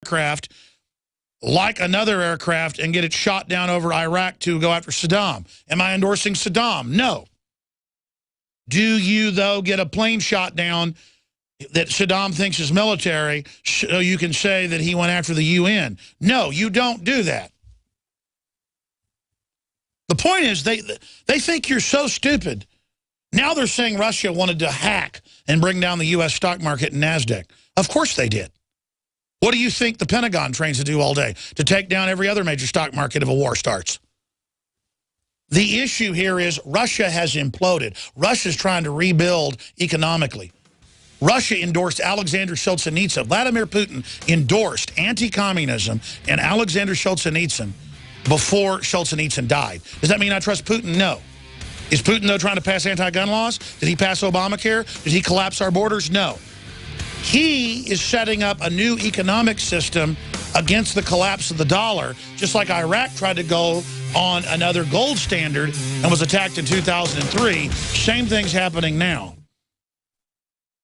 aircraft like another aircraft and get it shot down over Iraq to go after Saddam. Am I endorsing Saddam? No. Do you, though, get a plane shot down that Saddam thinks is military so you can say that he went after the UN? No, you don't do that. The point is they think you're so stupid. Now they're saying Russia wanted to hack and bring down the U.S. stock market and NASDAQ. Of course they did. What do you think the Pentagon trains to do all day? To take down every other major stock market if a war starts. The issue here is Russia has imploded. Russia's trying to rebuild economically. Russia endorsed Alexander Solzhenitsyn. Vladimir Putin endorsed anti-communism and Alexander Solzhenitsyn before Solzhenitsyn died. Does that mean I trust Putin? No. Is Putin, though, trying to pass anti-gun laws? Did he pass Obamacare? Did he collapse our borders? No. He is setting up a new economic system against the collapse of the dollar, just like Iraq tried to go on another gold standard and was attacked in 2003. Same thing's happening now.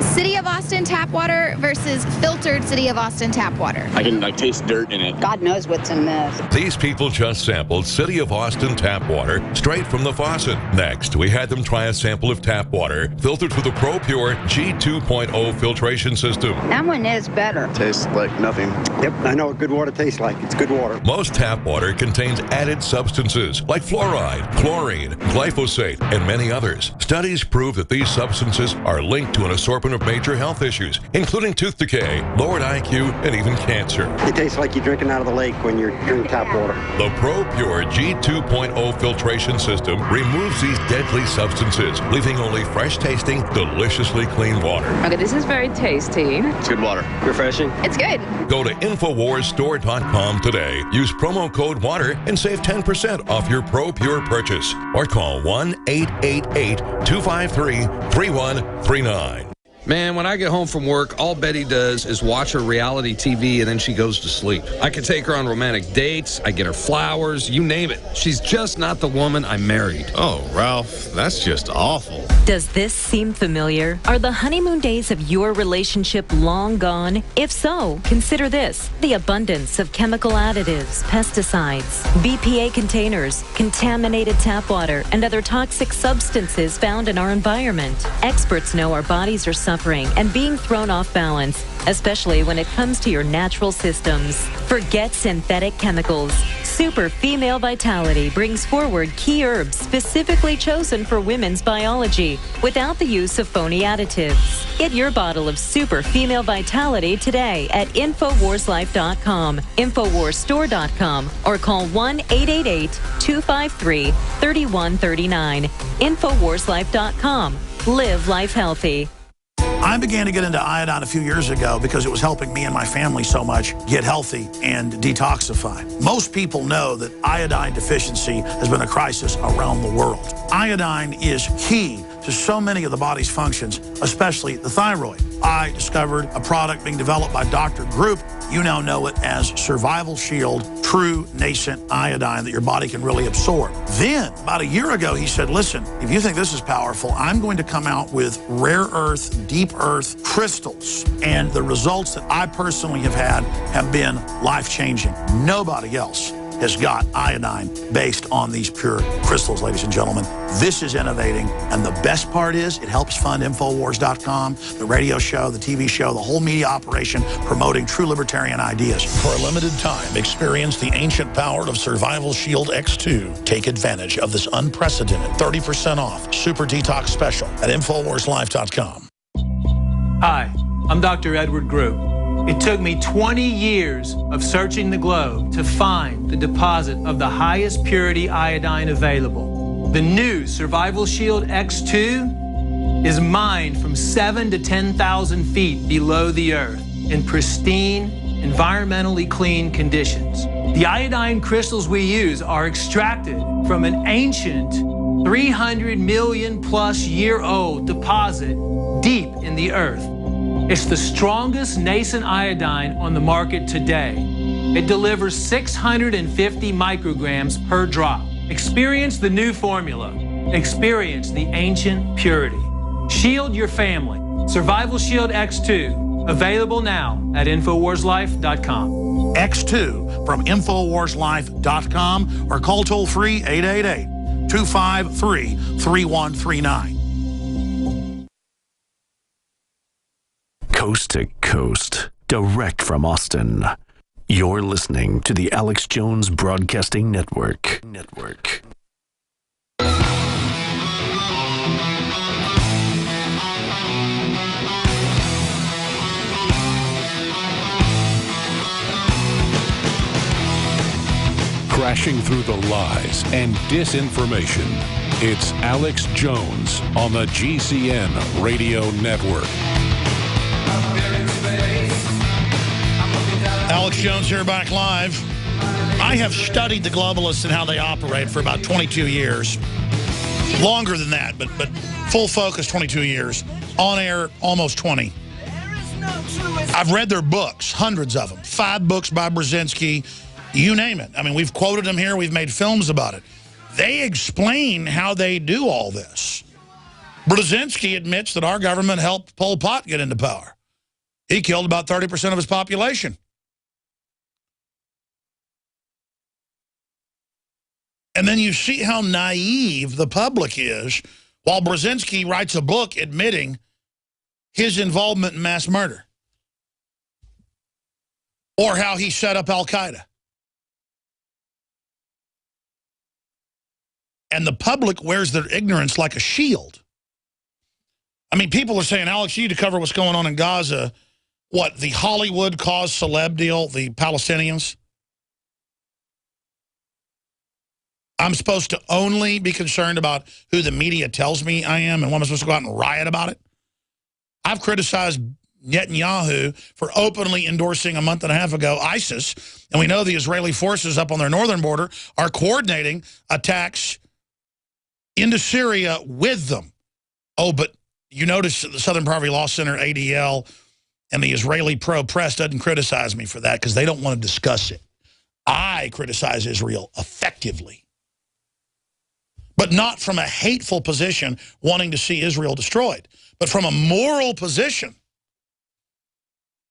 City of Austin tap water versus filtered City of Austin tap water. I can taste dirt in it. God knows what's in this. These people just sampled City of Austin tap water straight from the faucet. Next, we had them try a sample of tap water filtered through the ProPure G2.0 filtration system. That one is better. Tastes like nothing. Yep, I know what good water tastes like. It's good water. Most tap water contains added substances like fluoride, chlorine, glyphosate, and many others. Studies prove that these substances are linked to an assortment of major health issues, including tooth decay, lowered IQ, and even cancer. It tastes like you're drinking out of the lake when you're drinking tap water. The ProPure G2.0 filtration system removes these deadly substances, leaving only fresh-tasting, deliciously clean water. Okay, this is very tasty. It's good water. Refreshing. It's good. Go to InfoWarsStore.com today. Use promo code WATER and save 10% off your ProPure purchase. Or call 1-888-253-3139. Man, when I get home from work, all Betty does is watch her reality TV and then she goes to sleep. I can take her on romantic dates, I get her flowers, you name it. She's just not the woman I married. Oh, Ralph, that's just awful. Does this seem familiar? Are the honeymoon days of your relationship long gone? If so, consider this: the abundance of chemical additives, pesticides, BPA containers, contaminated tap water, and other toxic substances found in our environment. Experts know our bodies are suffering and being thrown off balance, especially when it comes to your natural systems. Forget synthetic chemicals. Super Female Vitality brings forward key herbs specifically chosen for women's biology without the use of phony additives. Get your bottle of Super Female Vitality today at InfoWarsLife.com, InfoWarsStore.com, or call 1-888-253-3139. InfoWarsLife.com. Live life healthy. I began to get into iodine a few years ago because it was helping me and my family so much get healthy and detoxify. Most people know that iodine deficiency has been a crisis around the world. Iodine is key to so many of the body's functions, especially the thyroid. I discovered a product being developed by Dr. Group. You now know it as Survival Shield True Nascent Iodine that your body can really absorb. Then, about a year ago, he said, listen, if you think this is powerful, I'm going to come out with rare earth, deep earth crystals. And the results that I personally have had have been life-changing. Nobody else has got iodine based on these pure crystals, ladies and gentlemen. This is innovating, and the best part is it helps fund Infowars.com, the radio show, the TV show, the whole media operation promoting true libertarian ideas. For a limited time, experience the ancient power of Survival Shield X2. Take advantage of this unprecedented 30% off super detox special at InfoWarsLife.com. Hi, I'm Dr. Edward Group. It took me 20 years of searching the globe to find the deposit of the highest purity iodine available. The new Survival Shield X2 is mined from 7,000 to 10,000 feet below the earth in pristine, environmentally clean conditions. The iodine crystals we use are extracted from an ancient 300 million plus year old deposit deep in the earth. It's the strongest nascent iodine on the market today. It delivers 650 micrograms per drop. Experience the new formula. Experience the ancient purity. Shield your family. Survival Shield X2. Available now at InfoWarsLife.com. X2 from InfoWarsLife.com or call toll-free 888-253-3139. Coast to coast, direct from Austin. You're listening to the Alex Jones Broadcasting Network. Crashing through the lies and disinformation. It's Alex Jones on the GCN Radio Network. Alex Jones here, back live. I have studied the globalists and how they operate for about 22 years. Longer than that, but full focus 22 years. On air, almost 20. I've read their books, hundreds of them. 5 books by Brzezinski, you name it. I mean, we've quoted them here. We've made films about it. They explain how they do all this. Brzezinski admits that our government helped Pol Pot get into power. He killed about 30% of his population. And then you see how naive the public is while Brzezinski writes a book admitting his involvement in mass murder. Or how he set up Al-Qaeda. And the public wears their ignorance like a shield. I mean, people are saying, Alex, you need to cover what's going on in Gaza. What, the Hollywood cause celeb deal, the Palestinians? I'm supposed to only be concerned about who the media tells me I am, and what am I supposed to go out and riot about it? I've criticized Netanyahu for openly endorsing a month and a half ago ISIS, and we know the Israeli forces up on their northern border are coordinating attacks into Syria with them. Oh, but you notice the Southern Poverty Law Center, ADL, and the Israeli pro-press doesn't criticize me for that because they don't want to discuss it. I criticize Israel effectively, but not from a hateful position wanting to see Israel destroyed, but from a moral position.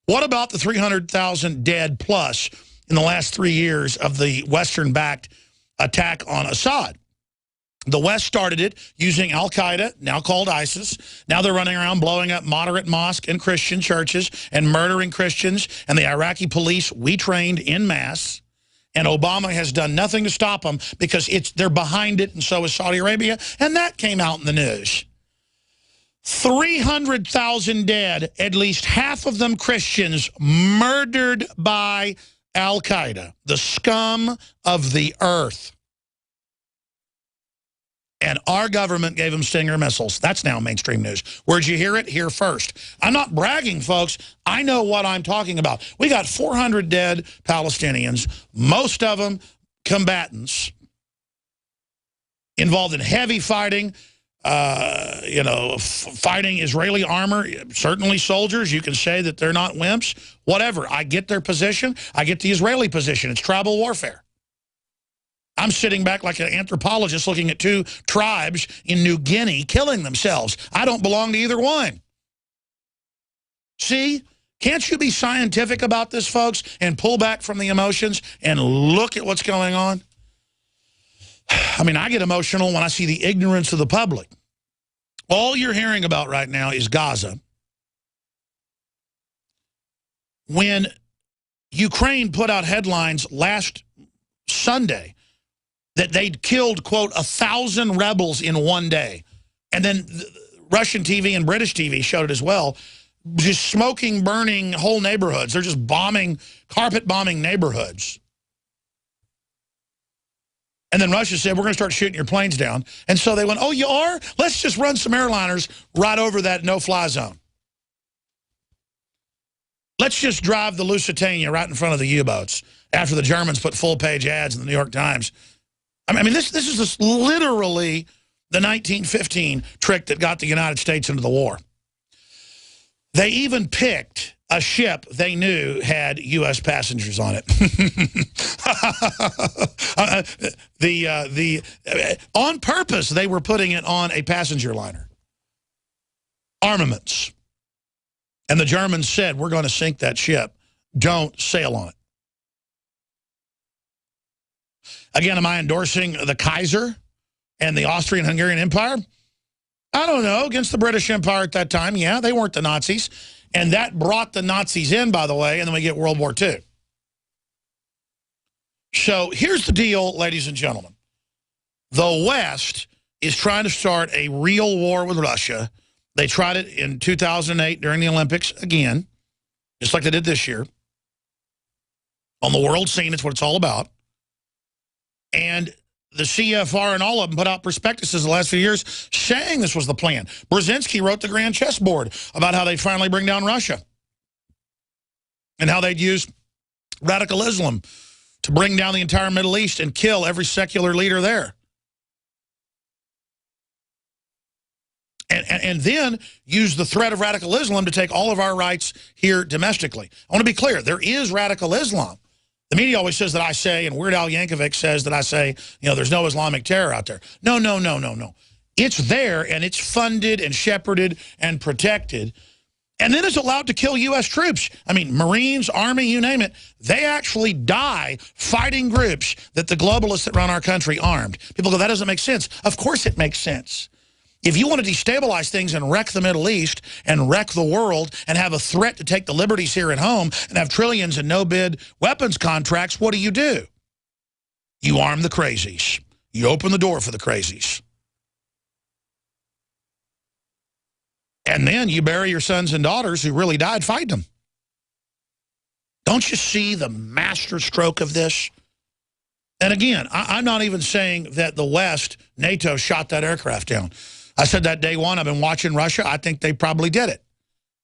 What about the 300,000 dead plus in the last 3 years of the Western-backed attack on Assad? The West started it using Al-Qaeda, now called ISIS. Now they're running around blowing up moderate mosques and Christian churches and murdering Christians. And the Iraqi police we trained en masse. And Obama has done nothing to stop them because they're behind it, and so is Saudi Arabia. And that came out in the news. 300,000 dead, at least half of them Christians, murdered by Al-Qaeda, the scum of the earth. And our government gave them Stinger missiles. That's now mainstream news. Where'd you hear it? Here first. I'm not bragging, folks. I know what I'm talking about. We got 400 dead Palestinians, most of them combatants, involved in heavy fighting, fighting Israeli armor, certainly soldiers. You can say that they're not wimps, whatever. I get their position. I get the Israeli position. It's tribal warfare. I'm sitting back like an anthropologist looking at 2 tribes in New Guinea killing themselves. I don't belong to either one. See? Can't you be scientific about this, folks, and pull back from the emotions and look at what's going on? I mean, I get emotional when I see the ignorance of the public. All you're hearing about right now is Gaza. When Ukraine put out headlines last Sunday that they'd killed, quote, 1,000 rebels in one day. And then Russian TV and British TV showed it as well. Just smoking, burning whole neighborhoods. They're just bombing, carpet bombing neighborhoods. And then Russia said, we're going to start shooting your planes down. And so they went, oh, you are? Let's just run some airliners right over that no-fly zone. Let's just drive the Lusitania right in front of the U-boats after the Germans put full-page ads in the New York Times. I mean, this is just literally the 1915 trick that got the United States into the war. They even picked a ship they knew had U.S. passengers on it. On purpose, they were putting it on a passenger liner. Armaments. And the Germans said, we're going to sink that ship. Don't sail on it. Again, am I endorsing the Kaiser and the Austrian-Hungarian Empire? I don't know. Against the British Empire at that time, yeah, they weren't the Nazis. And that brought the Nazis in, by the way, and then we get World War II. So here's the deal, ladies and gentlemen. The West is trying to start a real war with Russia. They tried it in 2008 during the Olympics again, just like they did this year. On the world scene, it's what it's all about. And the CFR and all of them put out prospectuses the last few years saying this was the plan. Brzezinski wrote the Grand Chessboard about how they'd finally bring down Russia and how they'd use radical Islam to bring down the entire Middle East and kill every secular leader there. And then use the threat of radical Islam to take all of our rights here domestically. I want to be clear. There is radical Islam. The media always says that I say, and Weird Al Yankovic says that I say, you know, there's no Islamic terror out there. No, no, no, no, no. It's there, and it's funded and shepherded and protected. And then it's allowed to kill U.S. troops. I mean, Marines, Army, you name it. They actually die fighting groups that the globalists that run our country armed. People go, that doesn't make sense. Of course it makes sense. If you want to destabilize things and wreck the Middle East and wreck the world and have a threat to take the liberties here at home and have trillions in no-bid weapons contracts, what do? You arm the crazies. You open the door for the crazies. And then you bury your sons and daughters who really died fighting them. Don't you see the master stroke of this? And again, I'm not even saying that the West, NATO, shot that aircraft down. I said that day one, I've been watching Russia. I think they probably did it.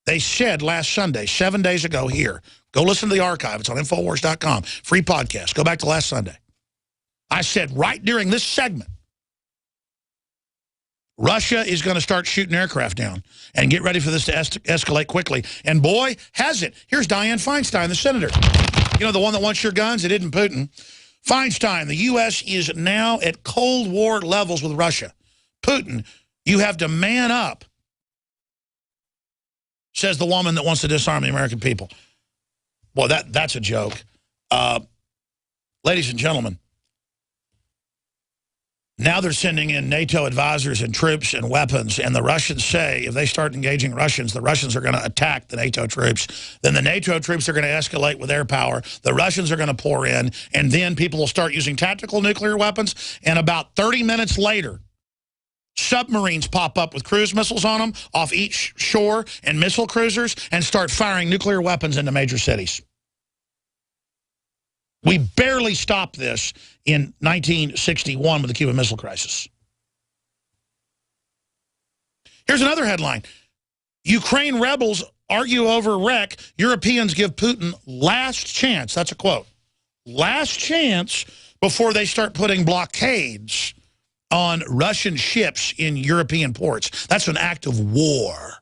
They said last Sunday, 7 days ago here, go listen to the archive. It's on Infowars.com. Free podcast. Go back to last Sunday. I said right during this segment, Russia is going to start shooting aircraft down and get ready for this to escalate quickly. And boy, has it. Here's Dianne Feinstein, the senator. You know, the one that wants your guns? It isn't Putin. Feinstein, the U.S. is now at Cold War levels with Russia. Putin, you have to man up, says the woman that wants to disarm the American people. Boy, that's a joke. Ladies and gentlemen, now they're sending in NATO advisors and troops and weapons, and the Russians say if they start engaging Russians, the Russians are going to attack the NATO troops. Then the NATO troops are going to escalate with air power. The Russians are going to pour in, and then people will start using tactical nuclear weapons, and about 30 minutes later, submarines pop up with cruise missiles on them off each shore and missile cruisers and start firing nuclear weapons into major cities. We barely stopped this in 1961 with the Cuban Missile Crisis. Here's another headline. Ukraine rebels argue over wreck. Europeans give Putin last chance. That's a quote. Last chance before they start putting blockades on Russian ships in European ports. That's an act of war.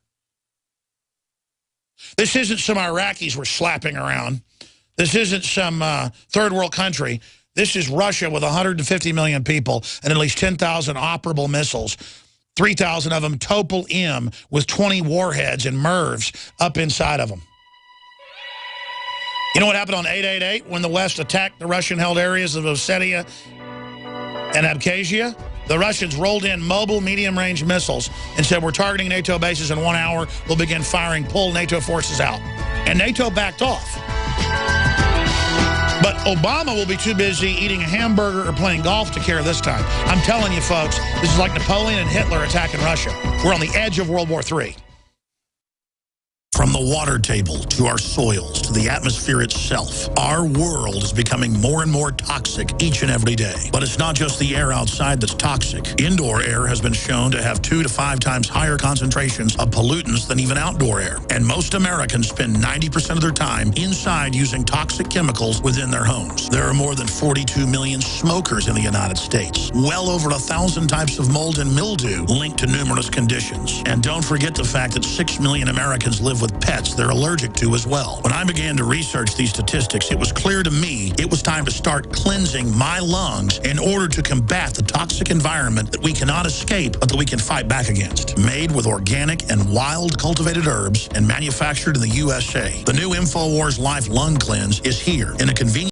This isn't some Iraqis we're slapping around. This isn't some third world country. This is Russia with 150 million people and at least 10,000 operable missiles. 3,000 of them Topol-M with 20 warheads and MIRVs up inside of them. You know what happened on 8/88 when the West attacked the Russian-held areas of Ossetia and Abkhazia? The Russians rolled in mobile medium-range missiles and said, we're targeting NATO bases in 1 hour. We'll begin firing, pull NATO forces out. And NATO backed off. But Obama will be too busy eating a hamburger or playing golf to care this time. I'm telling you, folks, this is like Napoleon and Hitler attacking Russia. We're on the edge of World War III. From the water table to our soils to the atmosphere itself, our world is becoming more and more toxic each and every day. But it's not just the air outside that's toxic. Indoor air has been shown to have 2 to 5 times higher concentrations of pollutants than even outdoor air. And most Americans spend 90% of their time inside using toxic chemicals within their homes. There are more than 42 million smokers in the United States. Well over 1,000 types of mold and mildew linked to numerous conditions. And don't forget the fact that 6 million Americans live live with pets they're allergic to as well. When I began to research these statistics, it was clear to me it was time to start cleansing my lungs in order to combat the toxic environment that we cannot escape, but that we can fight back against. Made with organic and wild cultivated herbs and manufactured in the USA, the new InfoWars Life Lung Cleanse is here in a convenient